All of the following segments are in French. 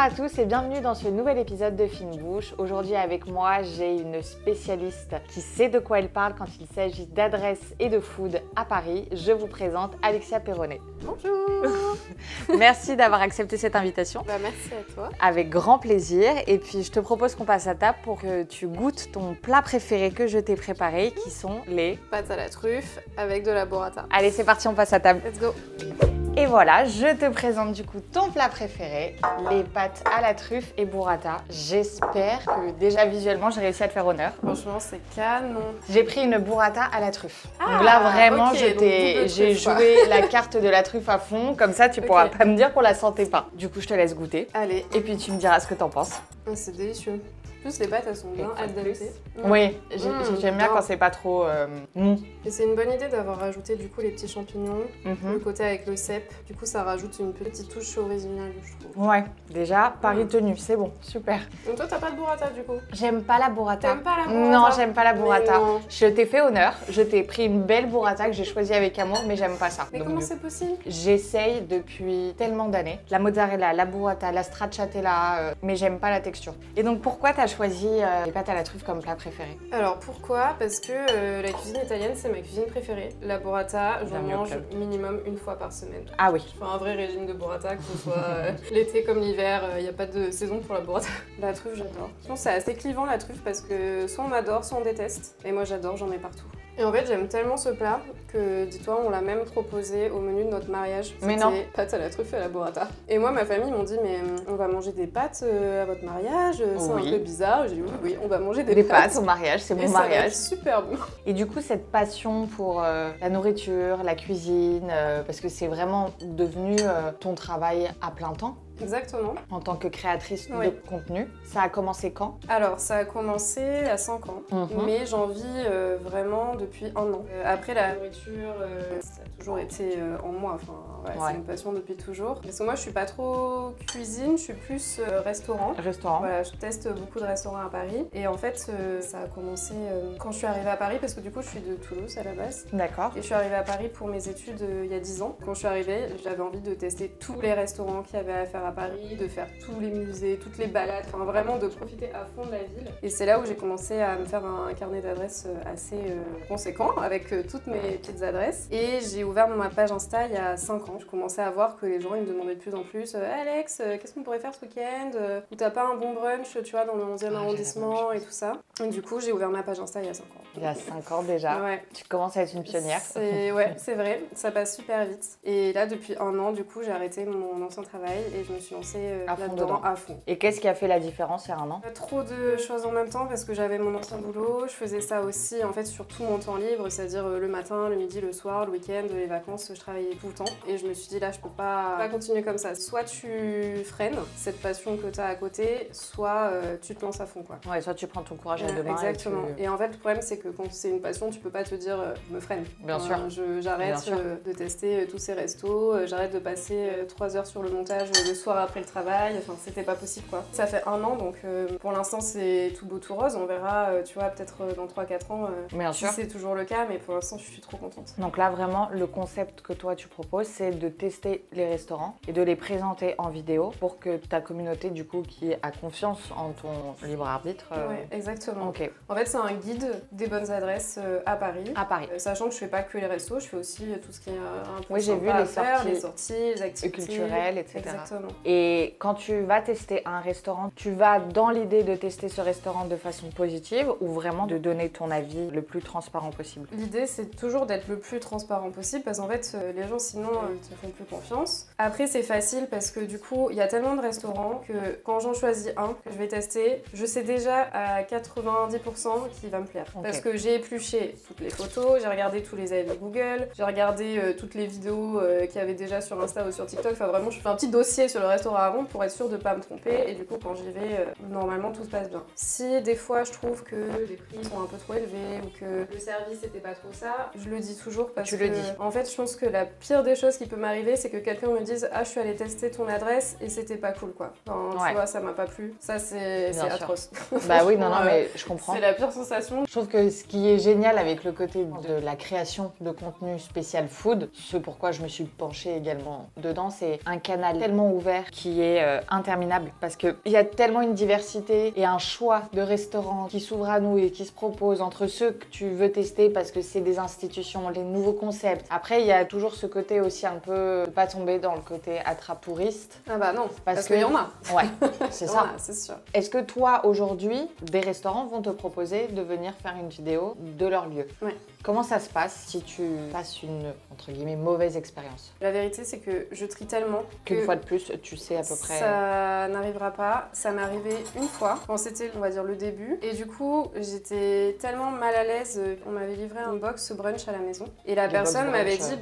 à tous et bienvenue dans ce nouvel épisode de Fine Bouche. Aujourd'hui avec moi, j'ai une spécialiste qui sait de quoi elle parle quand il s'agit d'adresses et de food à Paris. Je vous présente Alexia Perronnet. Bonjour. Merci d'avoir accepté cette invitation. Merci à toi. Avec grand plaisir. Et puis je te propose qu'on passe à table pour que tu goûtes ton plat préféré que je t'ai préparé, qui sont les pâtes à la truffe avec de la burrata. Allez, c'est parti, on passe à table. Let's go. Et voilà, je te présente du coup ton plat préféré, les pâtes à la truffe et burrata. J'espère que déjà visuellement j'ai réussi à te faire honneur. Franchement, c'est canon. J'ai pris une burrata à la truffe. Ah, donc là vraiment, okay, j'ai joué la carte de la truffe à fond, comme ça tu pourras pas me dire qu'on la sentait pas. Du coup, je te laisse goûter. Allez. Et puis tu me diras ce que t'en penses. Oh, c'est délicieux. En plus, les pâtes, elles sont bien al dente. Oui, j'aime bien quand c'est pas trop mou. Et c'est une bonne idée d'avoir rajouté du coup les petits champignons, le côté avec le cèpe. Du coup, ça rajoute une petite touche originale, je trouve. Ouais, déjà, pari tenu, c'est bon, super. Donc toi, t'as pas de burrata du coup? J'aime pas la burrata. T'aimes pas la burrata? Non, j'aime pas la burrata. Non. Je t'ai fait honneur, je t'ai pris une belle burrata que j'ai choisie avec amour, mais j'aime pas ça. Mais donc, comment c'est possible? J'essaye depuis tellement d'années. La mozzarella, la burrata, la stracciatella, mais j'aime pas la texture. Et donc pourquoi t'as choisi les pâtes à la truffe comme plat préféré? Alors pourquoi? Parce que la cuisine italienne, c'est ma cuisine préférée. La burrata, j'en mange minimum une fois par semaine. Ah oui. Je fais un vrai régime de burrata, que ce soit l'été comme l'hiver, il n'y a pas de saison pour la burrata. La truffe, j'adore. Je pense que c'est assez clivant la truffe parce que soit on adore, soit on déteste. Et moi j'adore, j'en mets partout. Et en fait, j'aime tellement ce plat que, dis-toi, on l'a même proposé au menu de notre mariage. Mais non. C'était pâtes à la truffe et à la burrata. Et moi, ma famille m'ont dit, mais on va manger des pâtes à votre mariage, c'est un peu bizarre. J'ai dit, oui, on va manger des pâtes au mariage, c'est mon mariage. Ça va être super bon. Et du coup, cette passion pour la nourriture, la cuisine, parce que c'est vraiment devenu ton travail à plein temps. Exactement. En tant que créatrice de contenu. Ça a commencé quand? Alors, ça a commencé à 5 ans, mais j'en vis vraiment depuis 1 an. Après, la nourriture, ça a toujours été en moi. Enfin, c'est une passion depuis toujours. Parce que moi, je suis pas trop cuisine, je suis plus restaurant. Voilà, je teste beaucoup de restaurants à Paris. Et en fait, ça a commencé quand je suis arrivée à Paris, parce que du coup, je suis de Toulouse à la base. D'accord. Et je suis arrivée à Paris pour mes études il y a 10 ans. Quand je suis arrivée, j'avais envie de tester tous les restaurants qu'il y avait à faire à Paris, de faire tous les musées, toutes les balades, enfin vraiment de profiter à fond de la ville. Et c'est là où j'ai commencé à me faire un carnet d'adresses assez conséquent avec toutes mes petites adresses. Et j'ai ouvert ma page Insta il y a 5 ans. Je commençais à voir que les gens ils me demandaient de plus en plus Alex, qu'est-ce qu'on pourrait faire ce week-end? Ou t'as pas un bon brunch, tu vois, dans le 11e arrondissement et tout ça. Et du coup, j'ai ouvert ma page Insta il y a 5 ans. Il y a 5 ans déjà. Ouais. Tu commences à être une pionnière. C'est vrai, ça passe super vite. Et là, depuis 1 an, du coup, j'ai arrêté mon ancien travail et je me suis lancée là-dedans à fond. Et qu'est-ce qui a fait la différence il y a 1 an? Pas trop de choses en même temps parce que j'avais mon ancien boulot. Je faisais ça aussi en fait sur tout mon temps libre, c'est-à-dire le matin, le midi, le soir, le week-end, les vacances, je travaillais tout le temps. Et je me suis dit là, je peux pas continuer comme ça. Soit tu freines cette passion que tu as à côté, soit tu te lances à fond quoi. Ouais, soit tu prends ton courage à deux mains. Exactement. Et en fait, le problème c'est que quand c'est une passion, tu peux pas te dire me freine. Bien sûr. J'arrête de tester tous ces restos, j'arrête de passer 3 heures sur le montage le soir après le travail. Enfin, c'était pas possible quoi. Ça fait 1 an donc pour l'instant c'est tout beau tout rose. On verra, tu vois, peut-être dans 3-4 ans si c'est toujours le cas, mais pour l'instant je suis trop contente. Donc là vraiment le concept que toi tu proposes c'est de tester les restaurants et de les présenter en vidéo pour que ta communauté du coup qui a confiance en ton libre arbitre. Ouais, exactement. Ok. En fait c'est un guide des bonnes adresses à Paris. À Paris. Sachant que je fais pas que les restos, je fais aussi tout ce qui est un peu j'ai vu les sorties, les activités culturelles, etc. Exactement. Et quand tu vas tester un restaurant, tu vas dans l'idée de tester ce restaurant de façon positive ou vraiment de donner ton avis le plus transparent possible? L'idée c'est toujours d'être le plus transparent possible parce qu'en fait les gens sinon ils te font plus confiance. Après c'est facile parce que du coup il y a tellement de restaurants que quand j'en choisis un que je vais tester, je sais déjà à 90% qu'il va me plaire. Okay. Parce que j'ai épluché toutes les photos, j'ai regardé tous les avis Google, j'ai regardé toutes les vidéos qu'il y avait déjà sur Insta ou sur TikTok. Enfin vraiment je fais un petit dossier sur le restaurant avant pour être sûre de pas me tromper et du coup quand j'y vais normalement tout se passe bien. Si des fois je trouve que les prix sont un peu trop élevés ou que le service c'était pas trop ça, je le dis toujours parce Tu que, le dis. en fait, je pense que la pire des choses qui peut m'arriver, c'est que quelqu'un me dise ah je suis allée tester ton adresse et c'était pas cool quoi. Enfin, tu vois, ça m'a pas plu. Ça c'est atroce. Bah oui, non, mais je comprends. C'est la pire sensation. Je trouve que ce qui est génial avec le côté de la création de contenu spécial food, ce pourquoi je me suis penchée également dedans, c'est un canal tellement ouvert qui est interminable parce qu'il y a tellement une diversité et un choix de restaurants qui s'ouvrent à nous et qui se proposent entre ceux que tu veux tester parce que c'est des institutions, les nouveaux concepts. Après, il y a toujours ce côté aussi un peu pas tomber dans le côté attrape-touriste. Ah bah non, parce qu'il y en a. Ouais, c'est ça. C'est sûr. Est-ce que toi, aujourd'hui, des restaurants vont te proposer de venir faire une vidéo de leur lieu? Oui. Comment ça se passe si tu passes une, entre guillemets, mauvaise expérience? La vérité, c'est que je trie tellement qu'une fois de plus, tu sais à peu près... Ça n'arrivera pas. Ça m'est arrivé une fois, quand c'était, on va dire, le début. Et du coup, j'étais tellement mal à l'aise. On m'avait livré un box brunch à la maison. Et la personne m'avait dit,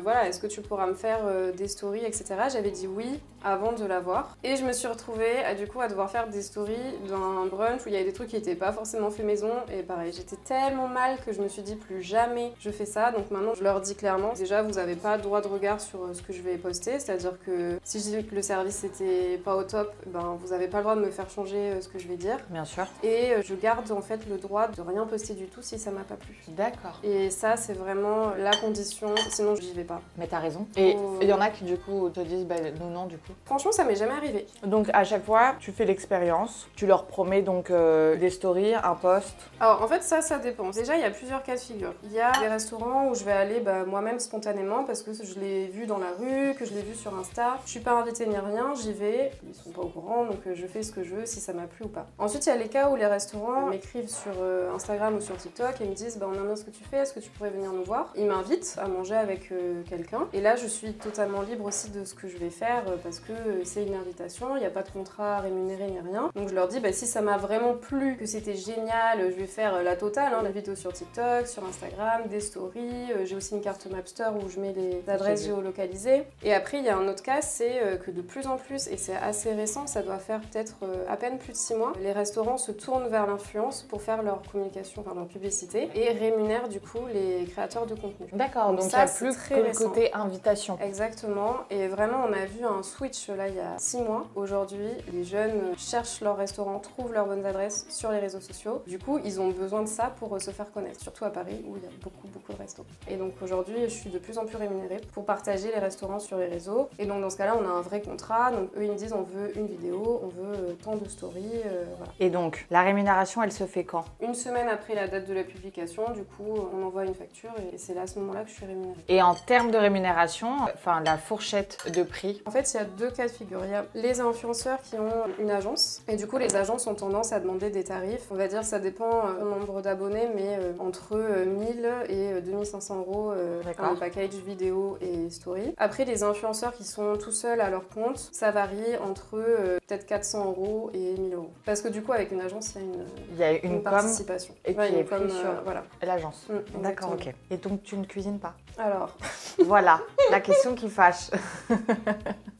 voilà, est-ce que tu pourras me faire des stories, etc. J'avais dit oui avant de l'avoir. Et je me suis retrouvée, du coup, à devoir faire des stories d'un brunch où il y avait des trucs qui n'étaient pas forcément faits maison. Et pareil, j'étais tellement mal que je me suis dit plus jamais je fais ça. Donc maintenant, je leur dis clairement, déjà, vous n'avez pas droit de regard sur ce que je vais poster. C'est-à-dire que si je dis que le service était pas au top, vous n'avez pas le droit de me faire changer ce que je vais dire. Bien sûr. Et je garde en fait le droit de rien poster du tout si ça m'a pas plu. D'accord. Et ça, c'est vraiment la condition, sinon j'y vais pas. Mais t'as raison. Et il y en a qui du coup te disent, nous non du coup. Franchement, ça m'est jamais arrivé. Donc à chaque fois, tu fais l'expérience, tu leur promets donc des stories, un post. Alors en fait, ça dépend. Déjà, il y a plusieurs cas de figure. Il y a des restaurants où je vais aller moi-même spontanément parce que je l'ai vu dans la rue, que je l'ai vu sur Insta. Je suis pas invitée ni rien, j'y vais. Ils sont pas au courant, donc je fais ce que je veux, si ça m'a plu ou pas. Ensuite, il y a les cas où les restaurants m'écrivent sur Instagram ou sur TikTok et me disent on aime bien ce que tu fais, est-ce que tu pourrais venir nous voir? Ils m'invitent à manger avec quelqu'un. Et là, je suis totalement libre aussi de ce que je vais faire parce que c'est une invitation, il n'y a pas de contrat rémunéré ni rien. Donc je leur dis si ça m'a vraiment plu, que c'était génial, je vais faire la totale, la vidéo sur TikTok, sur Instagram, des stories. J'ai aussi une carte Mapster où je mets les adresses géolocalisées. Et après, il y a un autre cas, c'est que de plus en plus, et c'est assez récent, ça doit faire peut-être à peine plus de 6 mois, les restaurants se tournent vers l'influence pour faire leur communication, leur publicité, et rémunèrent du coup les créateurs de contenu. D'accord, donc il n'y a plus que le côté invitation. Exactement, et vraiment on a vu un switch là il y a 6 mois. Aujourd'hui, les jeunes cherchent leur restaurant, trouvent leurs bonnes adresses sur les réseaux sociaux. Du coup, ils ont besoin de ça pour se faire connaître, surtout à Paris où il y a beaucoup de restos. Et donc aujourd'hui, je suis de plus en plus rémunérée pour partager les restaurants sur les réseaux. Et donc dans ce cas-là, on a un vrai contrat. Donc eux, ils me disent on veut une vidéo, on veut tant de stories, voilà. Et donc, la rémunération, elle se fait quand? Une semaine après la date de la publication, du coup, on envoie une facture et c'est là à ce moment-là que je suis rémunérée. Et en termes de rémunération, la fourchette de prix? En fait, il y a deux cas de figure. Il y a les influenceurs qui ont une agence et du coup, les agences ont tendance à demander des tarifs. On va dire ça dépend du nombre d'abonnés, mais entre 1000 et 2500 € un package vidéo et story. Après, les influenceurs qui sont tout seuls à leur compte, ça varie entre peut-être 400 € et 1000 €. Parce que du coup, avec une agence, il y a une participation. Et qui est pris sur voilà. l'agence. D'accord, ok. Et donc, tu ne cuisines pas? Alors... Voilà, la question qui fâche.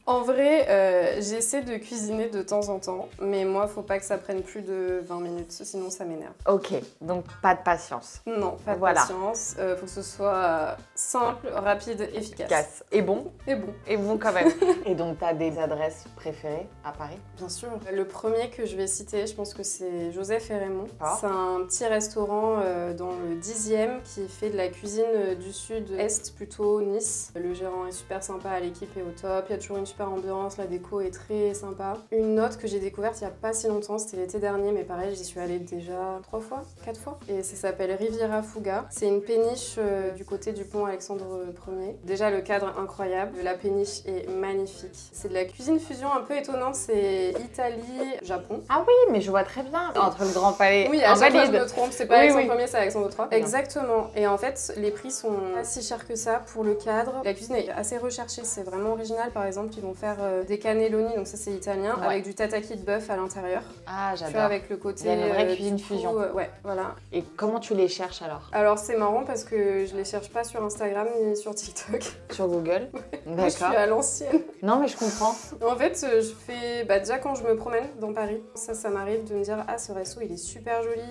En vrai, j'essaie de cuisiner de temps en temps, mais moi, faut pas que ça prenne plus de 20 minutes, sinon ça m'énerve. Ok, donc pas de patience. Non, pas de patience. Faut que ce soit simple, rapide, efficace. Et bon. Et bon. Et bon quand même. Et donc, t'as des adresses préférées à Paris? Bien sûr. Le premier que je vais citer, je pense que c'est Joseph et Raymond. C'est un petit restaurant dans le 10e qui fait de la cuisine du sud-est, plutôt Nice. Le gérant est super sympa, l'équipe est au top, il y a toujours une super ambiance, la déco est très sympa. Une autre que j'ai découverte il y a pas si longtemps, c'était l'été dernier, mais pareil, j'y suis allée déjà 3 fois, 4 fois. Et ça s'appelle Riviera Fuga. C'est une péniche du côté du pont Alexandre Ier. Déjà le cadre incroyable, la péniche est magnifique. C'est de la cuisine fusion un peu étonnante, c'est Italie, Japon. Ah oui, mais je vois très bien. Entre le Grand Palais, oui, à chaque fois je me trompe, c'est pas Alexandre Ier, c'est Alexandre III. Exactement. Et en fait, les prix sont pas si chers que ça pour le cadre. La cuisine est assez recherchée, c'est vraiment original. Par exemple, ils vont faire des cannelloni, donc ça c'est italien, avec du tataki de bœuf à l'intérieur. Ah, j'adore. Tu vois, avec le côté... Il y a une vraie cuisine fusion. Ouais, voilà. Et comment tu les cherches alors? Alors c'est marrant parce que je les cherche pas sur Instagram ni sur TikTok. Sur Google? D'accord. Je suis à l'ancienne. Non mais je comprends. En fait, je fais... déjà quand je me promène dans Paris, ça m'arrive de me dire ah ce resto il est super joli,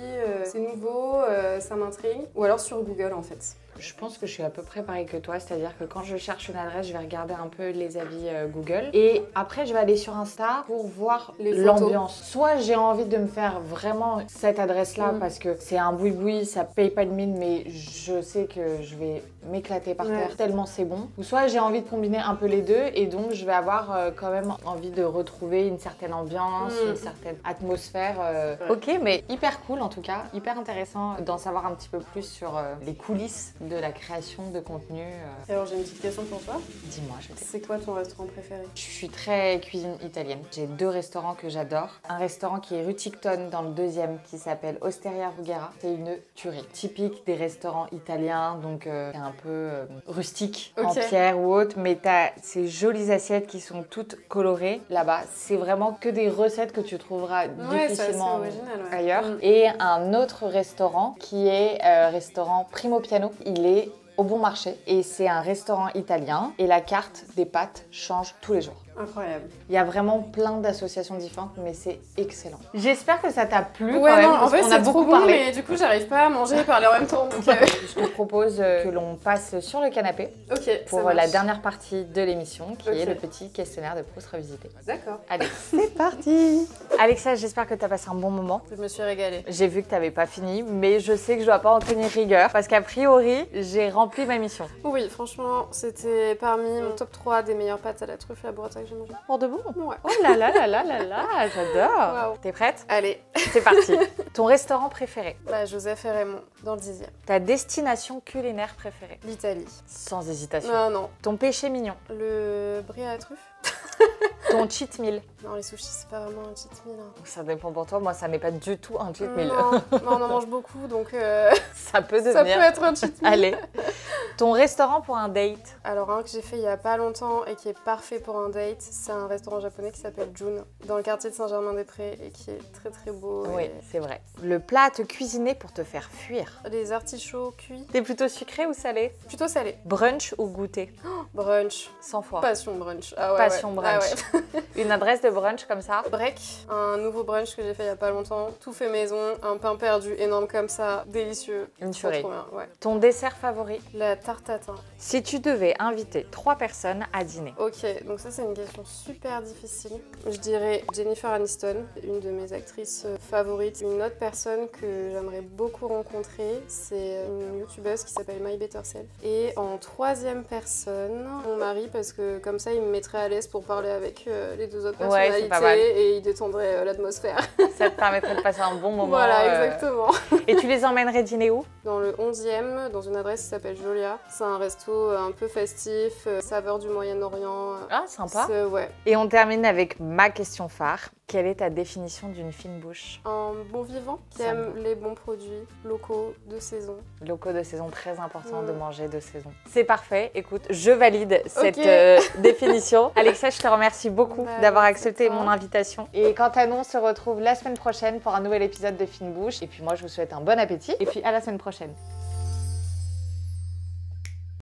c'est nouveau, ça m'intrigue. Ou alors sur Google en fait. Je pense que je suis à peu près pareil que toi, c'est-à-dire que quand je cherche une adresse, je vais regarder un peu les avis Google et après je vais aller sur Insta pour voir l'ambiance. Soit j'ai envie de me faire vraiment cette adresse-là parce que c'est un boui-boui, ça paye pas de mine, mais je sais que je vais m'éclater par terre tellement c'est bon. Ou soit j'ai envie de combiner un peu les deux et donc je vais avoir quand même envie de retrouver une certaine ambiance, une certaine atmosphère. Ok, mais hyper cool en tout cas, hyper intéressant d'en savoir un petit peu plus sur les coulisses de la création de contenu. Alors j'ai une petite question pour toi. Dis-moi, je t'ai. C'est quoi ton restaurant préféré? Je suis très cuisine italienne. J'ai 2 restaurants que j'adore. Un restaurant qui est rue Ticton dans le 2e qui s'appelle Osteria Rughera. C'est une tuerie. Typique des restaurants italiens, donc c'est un peu rustique, en pierre ou autre, mais t'as ces jolies assiettes qui sont toutes colorées là-bas. C'est vraiment que des recettes que tu trouveras difficilement ailleurs. Et un autre restaurant qui est restaurant Primo Piano. Il est au Bon Marché et c'est un restaurant italien et la carte des pâtes change tous les jours. Incroyable. Il y a vraiment plein d'associations différentes, mais c'est excellent. J'espère que ça t'a plu quand même, en fait, c'est beaucoup parlé. Mais du coup, j'arrive pas à manger et parler en même temps. Donc je te propose que l'on passe sur le canapé pour la dernière partie de l'émission, qui est le petit questionnaire de Proust revisité. D'accord. Allez, c'est parti. Alexa, j'espère que tu as passé un bon moment. Je me suis régalée. J'ai vu que tu n'avais pas fini, mais je sais que je dois pas en tenir rigueur, parce qu'a priori, j'ai rempli ma mission. Oui, franchement, c'était parmi mon top 3 des meilleures pâtes à la truffe et à burrata que j'ai mangé. Pour de bon? Ouais. Oh là là là là là là, j'adore. Wow. T'es prête? Allez. C'est parti. Ton restaurant préféré? Joseph et Raymond, dans le 10e. Ta destination culinaire préférée? L'Italie. Sans hésitation. Non. Ton péché mignon? Le brie à la truffe. Ton cheat meal? Non, les sushis, c'est pas vraiment un cheat meal. Ça dépend pour toi, moi ça n'est pas du tout un cheat meal. Non, on en mange beaucoup, donc ça peut devenir. Ça peut être un cheat meal. Allez. Ton restaurant pour un date? Alors un que j'ai fait il y a pas longtemps et qui est parfait pour un date, c'est un restaurant japonais qui s'appelle Jun, dans le quartier de Saint-Germain-des-Prés et qui est très très beau. Oui, c'est vrai. Le plat à te cuisiner pour te faire fuir? Les artichauts cuits. T'es plutôt sucré ou salé? Plutôt salé. Brunch ou goûter? Brunch. 100 fois. Passion brunch. Ah ouais, Passion brunch. Ah ouais. Une adresse de brunch comme ça? Break, un nouveau brunch que j'ai fait il y a pas longtemps. Tout fait maison, un pain perdu énorme comme ça, délicieux. Une tuerie. Trop bien, ouais. Ton dessert favori? La tarte tatin. Si tu devais inviter 3 personnes à dîner? Ok, donc ça c'est une question super difficile. Je dirais Jennifer Aniston, une de mes actrices favorites. Une autre personne que j'aimerais beaucoup rencontrer, c'est une youtubeuse qui s'appelle My Better Self. Et en 3e personne, mon mari, parce que comme ça il me mettrait à l'aise pour parler avec les 2 autres personnalités et il détendrait l'atmosphère. Ça te permettrait de passer un bon moment. Voilà, exactement. Et tu les emmènerais dîner où? Dans le 11e, dans une adresse qui s'appelle Jolia. C'est un resto un peu festif, saveur du Moyen-Orient. Ah, sympa. Ouais. Et on termine avec ma question phare. Quelle est ta définition d'une fine bouche? Un bon vivant qui aime les bons produits locaux de saison. Locaux de saison, très important de manger de saison. C'est parfait. Écoute, je valide cette définition. Alexa, je te remercie beaucoup d'avoir accepté mon invitation. Et quant à nous, on se retrouve la semaine prochaine pour un nouvel épisode de Fine Bouche. Et puis moi, je vous souhaite un bon appétit. Et puis à la semaine prochaine.